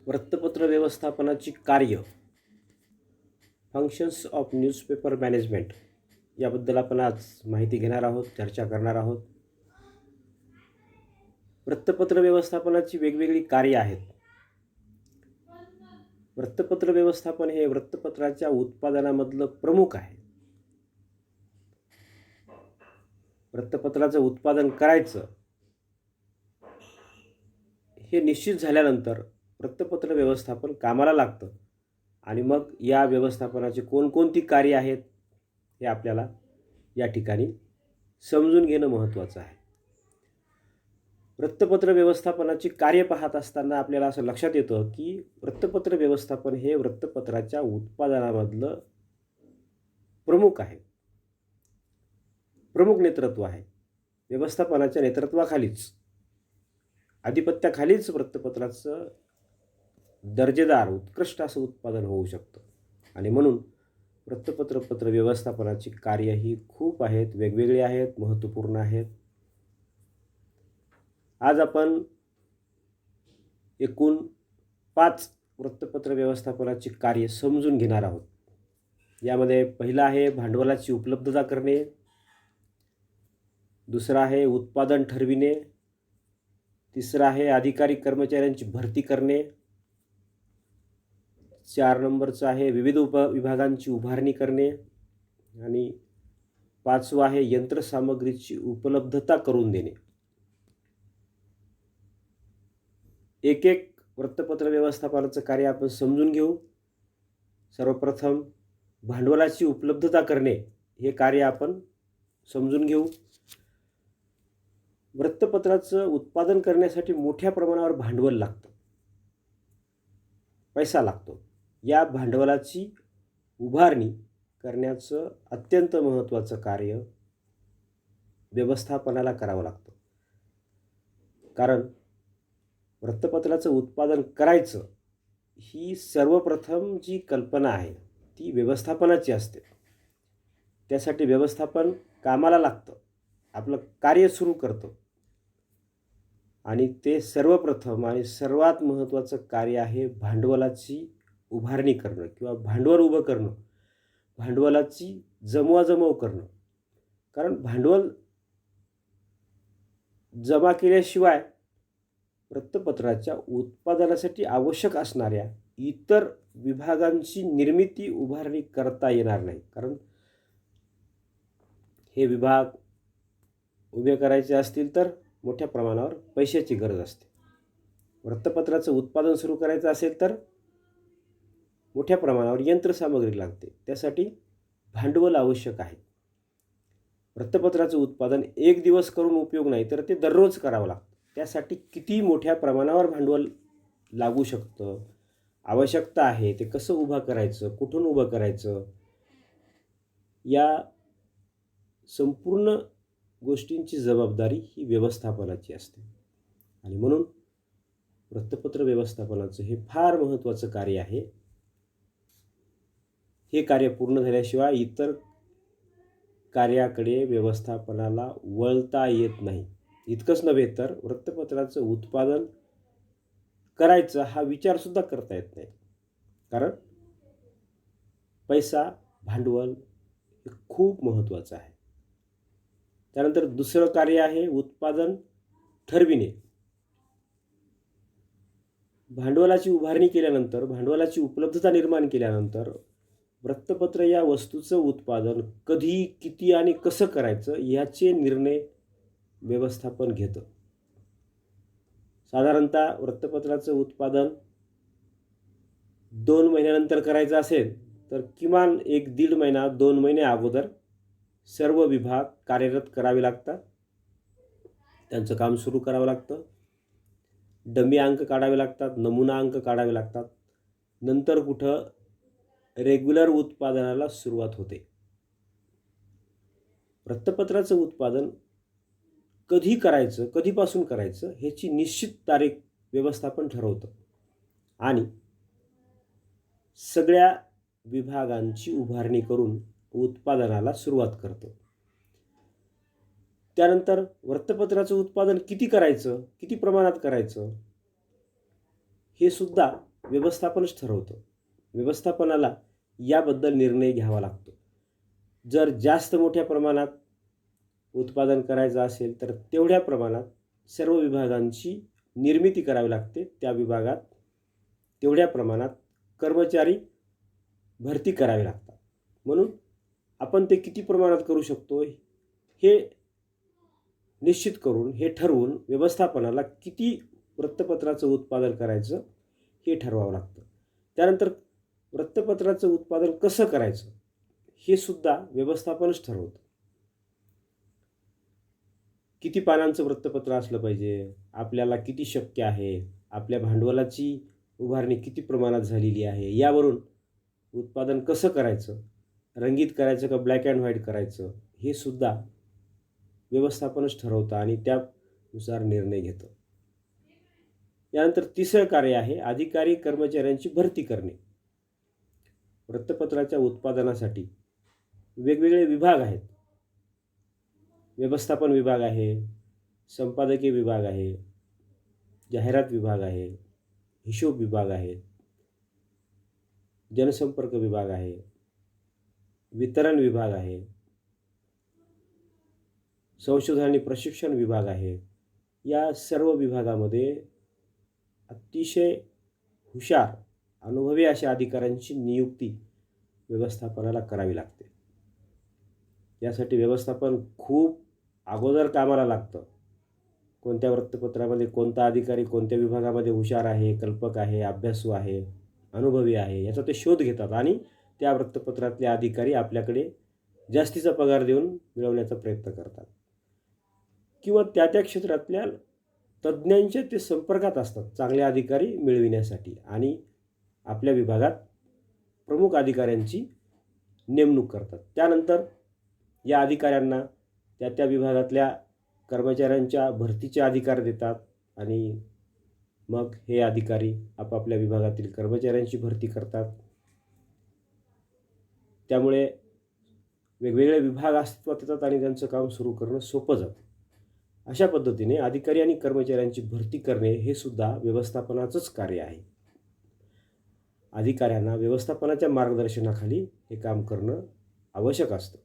वृत्तपत्र व्यवस्थापनाची कार्य, फंक्शन्स ऑफ न्यूजपेपर मॅनेजमेंट याबद्दल आपण आज माहिती घेणार आहोत, चर्चा करणार आहोत. वृत्तपत्र व्यवस्थापनाची वेगवेगळी कार्य आहेत. वृत्तपत्र व्यवस्थापन हे वृत्तपत्राच्या उत्पादनामधलं प्रमुख आहे. वृत्तपत्राचं उत्पादन करायचं हे निश्चित झाल्यानंतर वृत्तपत्र व्यवस्थापन कामाला लागतं आणि मग या व्यवस्थापनाची कोणकोणती कार्य आहेत हे आपल्याला या ठिकाणी समजून घेणं महत्त्वाचं आहे. वृत्तपत्र व्यवस्थापनाची कार्य पाहत असताना आपल्याला असं लक्षात येतं की वृत्तपत्र व्यवस्थापन हे वृत्तपत्राच्या उत्पादनामधलं प्रमुख आहे, प्रमुख नेतृत्व आहे. व्यवस्थापनाच्या नेतृत्वाखालीच, आधिपत्याखालीच वृत्तपत्राचं दर्जेदार उत्कृष्ट असं उत्पादन होऊ शकतं. आणि म्हणून वृत्तपत्र व्यवस्थापनाची कार्य ही खूप आहेत, वेगवेगळी आहेत, महत्त्वपूर्ण आहेत. आज आपण एकूण 5 वृत्तपत्र व्यवस्थापनाची कार्य समजून घेणार आहोत. यामध्ये पहिलं आहे भांडवलाची उपलब्धता करणे, दुसरं आहे उत्पादन ठरविणे, तिसरं आहे अधिकारी कर्मचाऱ्यांची भरती करणे, 4 नंबरचं आहे विविध उपविभागांची उभारणी करणे आणि 5वं आहे यंत्रसामग्रीची उपलब्धता करून देणे. एक एक वृत्तपत्र व्यवस्थापनाचं कार्य आपण समजून घेऊ. सर्वप्रथम भांडवलाची उपलब्धता करणे हे कार्य आपण समजून घेऊ. वृत्तपत्राचं उत्पादन करण्यासाठी मोठ्या प्रमाणावर भांडवल लागतं, पैसा लागतो. या भांडवलाची उभारणी करण्याचं अत्यंत महत्त्वाचं कार्य व्यवस्थापनाला करावं लागतं. कारण वृत्तपत्राचं उत्पादन करायचं ही सर्वप्रथम जी कल्पना आहे ती व्यवस्थापनाची असते. त्यासाठी व्यवस्थापन कामाला लागतं, आपलं कार्य सुरू करतं आणि ते सर्वप्रथम आणि सर्वात महत्त्वाचं कार्य आहे भांडवलाची उभारणी करणं किंवा भांडवल उभं करणं, भांडवलाची जमवाजमव करणं. कारण भांडवल जमा केल्याशिवाय वृत्तपत्राच्या उत्पादनासाठी आवश्यक असणाऱ्या इतर विभागांची निर्मिती उभारणी करता येणार नाही. कारण हे विभाग उभे करायचे असतील तर मोठ्या प्रमाणावर पैशाची गरज असते. वृत्तपत्राचं उत्पादन सुरू करायचं असेल तर मोठ्या प्रमाणावर यंत्रसामग्री लागते, त्यासाठी भांडवल आवश्यक आहे. वृत्तपत्राचं उत्पादन एक दिवस करून उपयोग नाही, तर ते दररोज करावं लागतं. त्यासाठी किती मोठ्या प्रमाणावर भांडवल लागू शकतं, आवश्यकता आहे, ते कसं उभं करायचं, कुठून उभं करायचं, या संपूर्ण गोष्टींची जबाबदारी ही व्यवस्थापनाची असते. आणि म्हणून वृत्तपत्र व्यवस्थापनाचं हे फार महत्त्वाचं कार्य आहे. हे कार्य पूर्ण झाल्याशिवाय इतर कार्याकडे व्यवस्थापनाला वळता येत नाही. इतकंच नव्हे तर वृत्तपत्राचं उत्पादन करायचं हा विचारसुद्धा करता येत नाही. कारण पैसा, भांडवल हे खूप महत्त्वाचं आहे. त्यानंतर दुसरं कार्य आहे उत्पादन ठरविणे. भांडवलाची उभारणी केल्यानंतर, भांडवलाची उपलब्धता निर्माण केल्यानंतर वृत्तपत्र या वस्तूचं उत्पादन कधी, किती आणि कसं करायचं याचे निर्णय व्यवस्थापन घेतं. साधारणतः वृत्तपत्राचं उत्पादन 2 महिन्यानंतर करायचं असेल तर किमान 1-1.5 महिना, 2 महिने अगोदर सर्व विभाग कार्यरत करावे लागतात. त्यांचं काम सुरू करावं लागतं. डमी अंक काढावे लागतात, नमुना अंक काढावे लागतात. नंतर कुठं रेग्युलर उत्पादनाला सुरुवात होते. वृत्तपत्राचं उत्पादन कधी करायचं, कधीपासून करायचं ह्याची निश्चित तारीख व्यवस्थापन ठरवतं आणि सगळ्या विभागांची उभारणी करून उत्पादनाला सुरुवात करतं. त्यानंतर वृत्तपत्राचं उत्पादन किती करायचं, किती प्रमाणात करायचं हे सुद्धा व्यवस्थापनच ठरवतं. व्यवस्थापनाला याबद्दल निर्णय घ्यावा लागतो. जर जास्त मोठ्या प्रमाणात उत्पादन करायचं असेल तर तेवढ्या प्रमाणात सर्व विभागांची निर्मिती करावी लागते. त्या विभागात तेवढ्या प्रमाणात कर्मचारी भरती करावी लागतात. म्हणून आपण ते किती प्रमाणात करू शकतो हे निश्चित करून, हे ठरवून व्यवस्थापनाला किती वृत्तपत्राचं उत्पादन करायचं हे ठरवावं लागतं. त्यानंतर वृत्तपत्राचं उत्पादन कसं करायचं हे सुद्धा व्यवस्थापनच ठरवतं. किती पानांचं वृत्तपत्र असलं पाहिजे, आपल्याला किती शक्य आहे, आपल्या भांडवलाची उभारणी किती प्रमाणात झालेली आहे, यावरून उत्पादन कसं करायचं, रंगीत करायचं का ब्लॅक अँड व्हाईट करायचं, हे सुद्धा व्यवस्थापनच ठरवतं आणि त्यानुसार निर्णय घेतं. यानंतर तिसरं कार्य आहे अधिकारी कर्मचाऱ्यांची भरती करणे. वृत्तपत्राच्या उत्पादनासाठी वेगवेगळे विभाग आहेत. व्यवस्थापन विभाग आहे, संपादकीय विभाग आहे, जाहिरात विभाग आहे, हिशोब विभाग आहे, जनसंपर्क विभाग आहे, वितरण विभाग आहे, संशोधन आणि प्रशिक्षण विभाग आहे. या सर्व विभागामध्ये अतिशय हुशार, अनुभवी अशा अधिकाऱ्यांची नियुक्ती व्यवस्थापनाला करावी लागते. यासाठी व्यवस्थापन खूप अगोदर कामाला लागतं. कोणत्या वृत्तपत्रामध्ये कोणता अधिकारी कोणत्या विभागामध्ये हुशार आहे, कल्पक आहे, अभ्यासू आहे, अनुभवी आहे, याचा ते शोध घेतात आणि त्या वृत्तपत्रातले अधिकारी आपल्याकडे जास्तीचा पगार देऊन मिळवण्याचा प्रयत्न करतात. किंवा त्या क्षेत्रातल्या तज्ज्ञांच्या ते संपर्कात असतात चांगले अधिकारी मिळविण्यासाठी आणि आपल्या विभागात प्रमुख अधिकाऱ्यांची नेमणूक करतात. त्यानंतर या अधिकाऱ्यांना त्या विभागातल्या कर्मचाऱ्यांच्या भरतीचे अधिकार देतात आणि मग हे अधिकारी आपापल्या विभागातील कर्मचाऱ्यांची भरती करतात. त्यामुळे वेगवेगळे विभाग अस्तित्वात येतात आणि त्यांचं काम सुरू करणं सोपं जातं. अशा पद्धतीने अधिकारी आणि कर्मचाऱ्यांची भरती करणे हे सुद्धा व्यवस्थापनाचंच कार्य आहे. अधिकाऱ्यांना व्यवस्थापनाच्या मार्गदर्शनाखाली हे काम करणं आवश्यक असतं.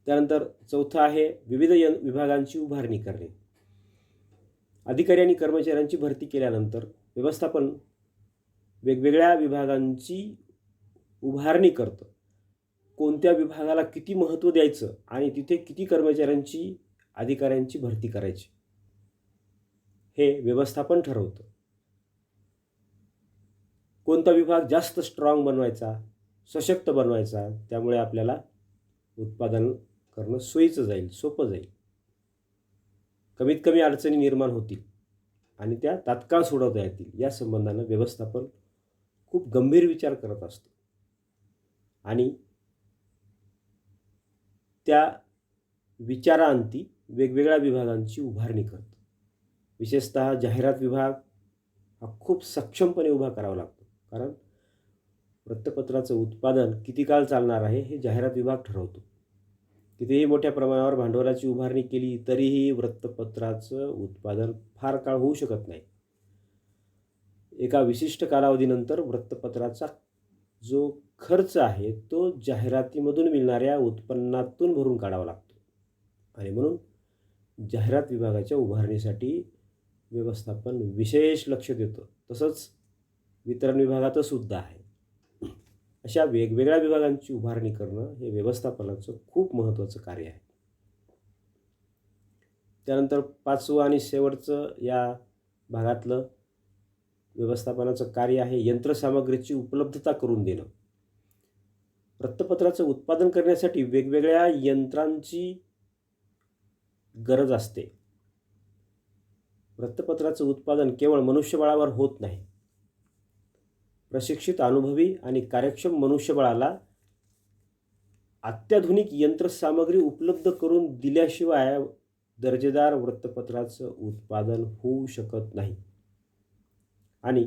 त्यानंतर चौथं आहे विविध विभागांची उभारणी करणे. अधिकारी आणि कर्मचाऱ्यांची भरती केल्यानंतर व्यवस्थापन वेगवेगळ्या विभागांची उभारणी करतं. कोणत्या विभागाला किती महत्त्व द्यायचं आणि तिथे किती कर्मचाऱ्यांची, अधिकाऱ्यांची भरती करायची हे व्यवस्थापन ठरवतं. कोणता विभाग जास्त स्ट्रॉंग बनवायचा, सशक्त बनवायचा, त्यामुळे आपल्याला उत्पादन करणं सोयीचं जाईल, सोपं जाईल. कमीत कमी अडचणी निर्माण होतील आणि त्या तात्काळ सोडवता येतील या संबंधानं व्यवस्थापन खूप गंभीर विचार करत असतं आणि त्या विचारांती वेगवेगळ्या विभागांची उभारणी करतं. विशेषतः जाहिरात विभाग हा खूप सक्षमपणे उभा करावा लागतो, कारण वृत्तपत्राचं उत्पादन किती काळ चालणार आहे हे जाहिरात विभाग ठरवतो. कितीही मोठ्या प्रमाणावर भांडवलाची उभारणी केली तरीही वृत्तपत्राचं उत्पादन फार काळ होऊ शकत नाही. एका विशिष्ट कालावधीनंतर वृत्तपत्राचा जो खर्च आहे तो जाहिरातीमधून मिळणाऱ्या उत्पन्नातून भरून काढावा लागतो आणि म्हणून जाहिरात विभागाच्या उभारणीसाठी व्यवस्थापन विशेष लक्ष देतं. तसंच वितरण विभागातच सुद्धा आहे. अशा वेगवेगळ्या विभागांची उभारणी करणं हे व्यवस्थापनाचं खूप महत्त्वाचं कार्य आहे. त्यानंतर पाचवं आणि शेवटचं या भागातलं व्यवस्थापनाचं कार्य आहे यंत्रसामग्रीची उपलब्धता करून देणं. वृत्तपत्राचं उत्पादन करण्यासाठी वेगवेगळ्या यंत्रांची गरज असते. वृत्तपत्राचं उत्पादन केवळ मनुष्यबळावर होत नाही. प्रशिक्षित, अनुभवी आणि कार्यक्षम मनुष्यबळाला अत्याधुनिक यंत्रसामग्री उपलब्ध करून दिल्याशिवाय दर्जेदार वृत्तपत्राचं उत्पादन होऊ शकत नाही आणि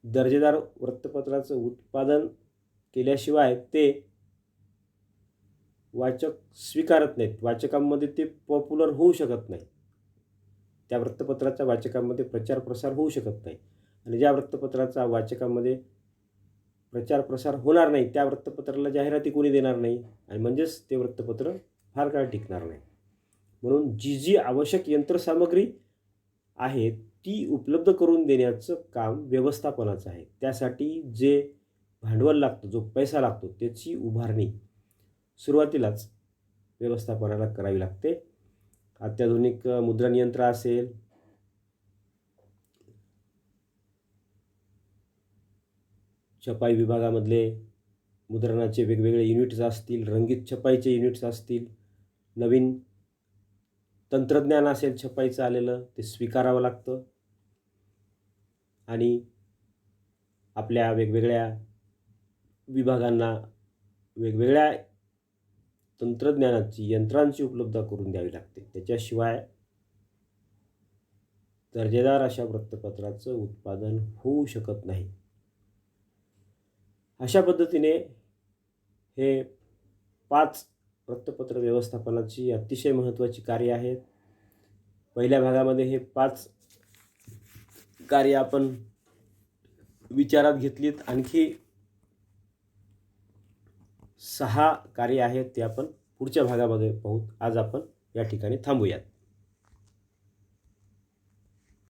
दर्जेदार वृत्तपत्राचं उत्पादन केल्याशिवाय ते वाचक स्वीकारत नाहीत, वाचकांमध्ये ते पॉप्युलर होऊ शकत नाही. त्या वृत्तपत्राच्या वाचकांमध्ये प्रचार प्रसार होऊ शकत नाही. आणि ज्या वृत्तपत्राचा वाचकांमध्ये प्रचार प्रसार होणार नाही त्या वृत्तपत्राला जाहिराती कोणी देणार नाही आणि म्हणजेच ते वृत्तपत्र फार काळ टिकणार नाही. म्हणून जी आवश्यक यंत्रसामग्री आहे ती उपलब्ध करून देण्याचं काम व्यवस्थापनाचं आहे. त्यासाठी जे भांडवल लागतं, जो पैसा लागतो त्याची उभारणी सुरुवातीलाच व्यवस्थापनाला करावी लागते. अत्याधुनिक मुद्रण यंत्र असेल, छपाई विभागामधले मुद्रणाचे वेगवेगळे युनिट्स असतील, रंगीत छपाईचे युनिट्स असतील, नवीन तंत्रज्ञान असेल छपाईचं आलेलं ते स्वीकारावं लागतं आणि आपल्या वेगवेगळ्या विभागांना वेगवेगळ्या तंत्रज्ञानाची यंत्रांची उपलब्धता करून द्यावी लागते. त्याच्याशिवाय दर्जेदार अशा वृत्तपत्राचं उत्पादन होऊ शकत नाही. अशा पद्धतीने हे 5 वृत्तपत्र व्यवस्थापनाची अतिशय महत्त्वाची कार्य आहेत. पहिल्या भागामध्ये हे 5 कार्य आपण विचारात घेतलीत. आणखी 6 कार्य आहेत ते आपण पुढच्या भागामध्ये पाहू. आज आपण या ठिकाणी थांबूयात.